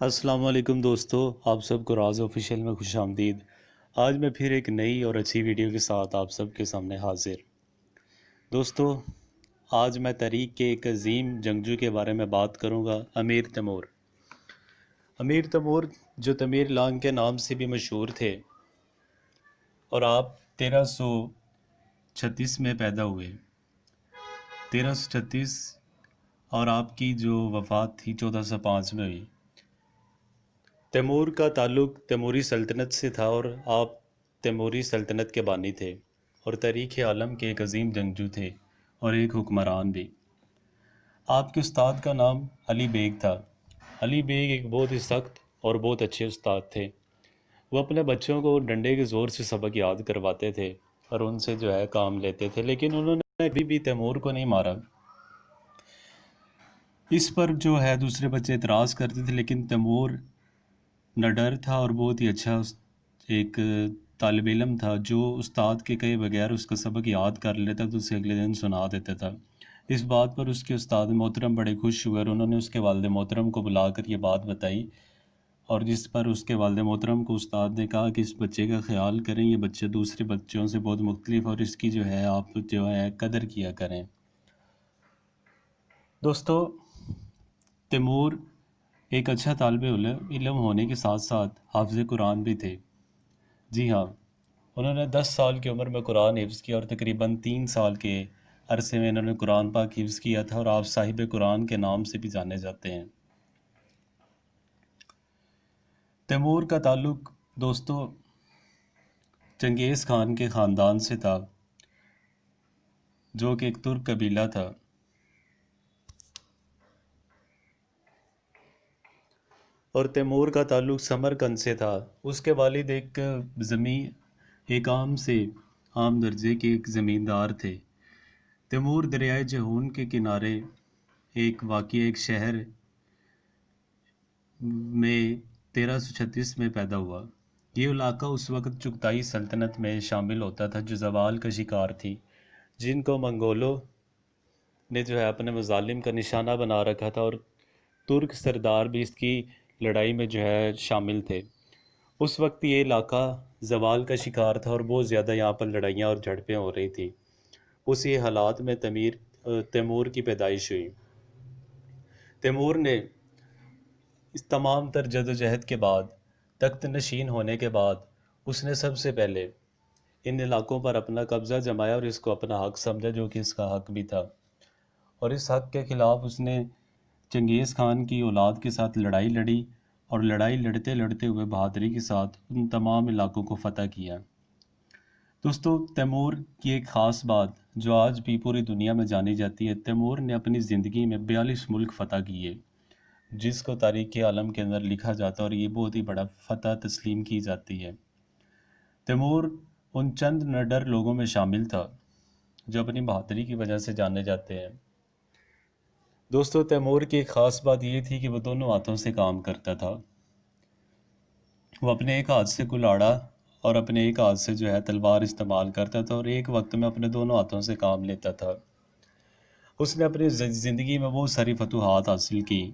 السلام علیکم دوستو، آپ سب کو راز آفیشیل میں خوش آمدید۔ آج میں پھر ایک نئی اور اچھی ویڈیو کے ساتھ آپ سب کے سامنے حاضر۔ دوستو، آج میں تاریخ کے ایک عظیم جنگجو کے بارے میں بات کروں گا، امیر تیمور۔ امیر تیمور جو تیمور لانگ کے نام سے بھی مشہور تھے اور آپ 1336 میں پیدا ہوئے، 1336، اور آپ کی جو وفات تھی 1405 میں ہوئی۔ تیمور کا تعلق تیموری سلطنت سے تھا اور آپ تیموری سلطنت کے بانی تھے اور تاریخ عالم کے ایک عظیم جنگجو تھے اور ایک حکمران بھی۔ آپ کے استاد کا نام علی بیگ تھا۔ علی بیگ ایک بہت ہی سخت اور بہت اچھے استاد تھے۔ وہ اپنے بچوں کو ڈنڈے کے زور سے سبق یاد کرواتے تھے اور ان سے جو ہے کام لیتے تھے، لیکن انہوں نے کبھی بھی تیمور کو نہیں مارا۔ اس پر جو ہے دوسرے بچے اعتراض کرتے تھے، لیکن تیمور نڈر تھا اور بہت ہی اچھا ایک طالب علم تھا جو استاد کے کہے بغیر اس کا سبق یاد کر لیتا تو اسے اگلے دن سنا دیتا تھا۔ اس بات پر اس کے استاد محترم بڑے خوش ہوئے اور انہوں نے اس کے والد محترم کو بلا کر یہ بات بتائی، اور جس پر اس کے والد محترم کو استاد نے کہا کہ اس بچے کا خیال کریں، یہ بچہ دوسرے بچوں سے بہت مختلف اور اس کی جو ہے آپ جو ہے قدر کیا کریں۔ دوستو، تیمور ایک اچھا طالب علم ہونے کے ساتھ ساتھ حافظ قرآن بھی تھے۔ جی ہاں، انہوں نے 10 سال کی عمر میں قرآن حفظ کیا اور تقریباً 3 سال کے عرصے میں انہوں نے قرآن پاک حفظ کیا تھا اور آپ صاحب قرآن کے نام سے بھی جانے جاتے ہیں۔ تیمور کا تعلق دوستو چنگیز خان کے خاندان سے تھا، جو کہ ایک ترک قبیلہ تھا، اور تیمور کا تعلق سمرقند سے تھا۔ اس کے والد ایک عام درجے کے ایک زمیندار تھے۔ تیمور دریائے جہون کے کنارے واقع ایک شہر میں 1336 میں پیدا ہوا۔ یہ علاقہ اس وقت چغتائی سلطنت میں شامل ہوتا تھا جو زوال کا شکار تھی، جن کو منگولوں نے جو ہے اپنے مظالم کا نشانہ بنا رکھا تھا، اور ترک سردار بھی اس کی لڑائی میں جو ہے شامل تھے۔ اس وقت یہ علاقہ زوال کا شکار تھا اور بہت زیادہ یہاں پر لڑائیاں اور جھڑپیں ہو رہی تھی۔ اسی حالات میں تیمور کی پیدائش ہوئی۔ تیمور نے اس تمام تر جدوجہد کے بعد، تخت نشین ہونے کے بعد، اس نے سب سے پہلے ان علاقوں پر اپنا قبضہ جمایا اور اس کو اپنا حق سمجھا، جو کہ اس کا حق بھی تھا، اور اس حق کے خلاف اس نے چنگیز خان کی اولاد کے ساتھ لڑائی لڑی اور لڑائی لڑتے لڑتے ہوئے بہادری کے ساتھ ان تمام علاقوں کو فتح کیا۔ دوستو، تیمور کی ایک خاص بات جو آج بھی پوری دنیا میں جانی جاتی ہے، تیمور نے اپنی زندگی میں 42 ملک فتح کیے، جس کو تاریخ عالم کے اندر لکھا جاتا ہے اور یہ بہت ہی بڑا فتح تسلیم کی جاتی ہے۔ تیمور ان چند نڈر لوگوں میں شامل تھا جو اپنی بہادری کی وجہ سے جانے جاتے ہیں۔ دوستو، تیمور کی ایک خاص بات یہ تھی کہ وہ دونوں ہاتھوں سے کام کرتا تھا۔ وہ اپنے ایک ہاتھ سے کلاڑا اور اپنے ایک ہاتھ سے جو ہے تلوار استعمال کرتا تھا اور ایک وقت میں اپنے دونوں ہاتھوں سے کام لیتا تھا۔ اس نے اپنی زندگی میں بہت ساری فتوحات حاصل کی۔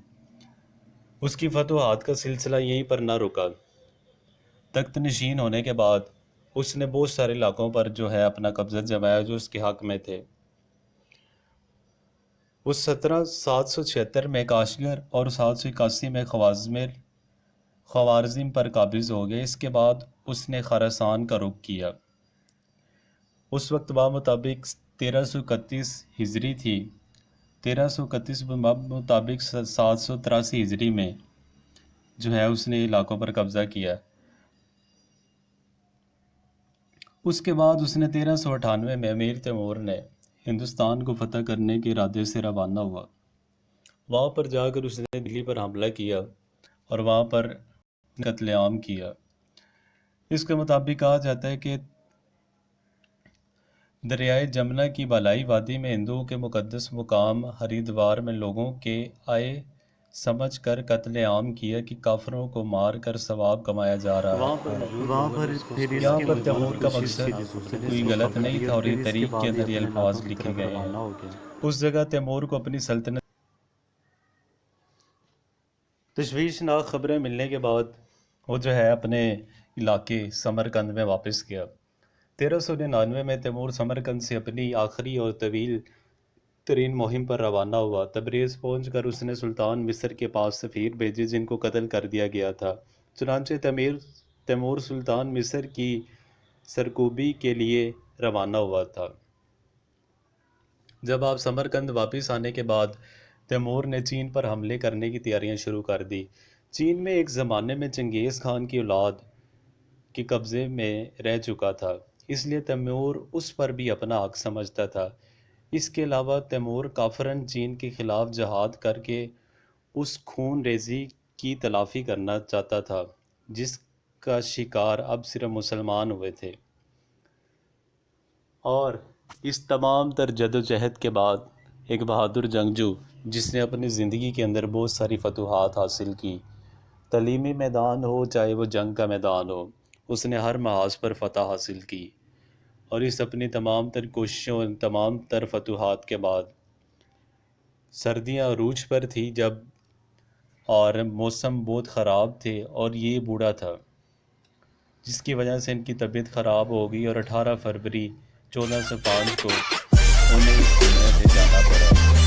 اس کی فتوحات کا سلسلہ یہیں پر نہ رکا۔ تخت نشین ہونے کے بعد اس نے بہت سارے علاقوں پر جو ہے اپنا قبضہ جمایا جو اس کے حق میں تھے۔ وہ 776 میں کاشغر اور 781 میں خوارزم پر قابض ہو گئے۔ اس کے بعد اس نے خراسان کا رخ کیا۔ اس وقت مطابق 1331 ہجری تھی۔ 1331 مطابق 783 ہجری میں جو ہے اس نے علاقوں پر قبضہ کیا۔ اس کے بعد اس نے 1398 میں امیر تیمور نے ہندوستان کو فتح کرنے کے ارادے سے روانہ ہوا۔ وہاں پر جا کر اس نے دلی پر حملہ کیا اور وہاں پر قتل عام کیا۔ اس کے مطابق کہا جاتا ہے کہ دریائے جمنا کی بالائی وادی میں ہندوؤں کے مقدس مقام ہریدوار میں لوگوں کے آئے سمجھ کر قتل عام کیا کہ کافروں کو مار کر ثواب کمایا جا رہا ہے۔ وہاں پر پھر اس یہاں کی پر وجاہت تیمور کا کوشش کی مقصد دوسرے کوئی صوبہ غلط نہیں کری تھا اور اور پھر یہ اس کے تاریخ کے بعد اندر یہ یہ اپنے علاقوں الفاظ کی لکھے طرف گئے ہیں۔ روانہ ہو گیا۔ اس جگہ تیمور کو اپنی سلطنت تشویشناک خبریں ملنے کے بعد وہ جو ہے اپنے علاقے سمرقند میں واپس گیا۔ 1399 میں تیمور سمرقند سے اپنی آخری اور طویل ترین مہم پر روانہ ہوا۔ تبریز پہنچ کر اس نے سلطان مصر کے پاس سفیر بھیجے جن کو قتل کر دیا گیا تھا۔ چنانچہ تیمور سلطان مصر کی سرکوبی کے لیے روانہ ہوا تھا۔ جب آپ سمرقند واپس آنے کے بعد تیمور نے چین پر حملے کرنے کی تیاریاں شروع کر دی۔ چین میں ایک زمانے میں چنگیز خان کی اولاد کے قبضے میں رہ چکا تھا، اس لیے تیمور اس پر بھی اپنا حق سمجھتا تھا۔ اس کے علاوہ تیمور کافرن چین کے خلاف جہاد کر کے اس خون ریزی کی تلافی کرنا چاہتا تھا جس کا شکار اب صرف مسلمان ہوئے تھے، اور اس تمام تر جدوجہد کے بعد ایک بہادر جنگجو جس نے اپنی زندگی کے اندر بہت ساری فتوحات حاصل کی، تعلیمی میدان ہو چاہے وہ جنگ کا میدان ہو، اس نے ہر محاذ پر فتح حاصل کی، اور اس اپنی تمام تر کوششوں تمام تر فتوحات کے بعد سردیاں عروج پر تھی جب اور موسم بہت خراب تھے اور یہ بوڑھا تھا، جس کی وجہ سے ان کی طبیعت خراب ہو گئی اور 18 فروری 1405 کو انہیں اس دنیا سے جانا پڑا۔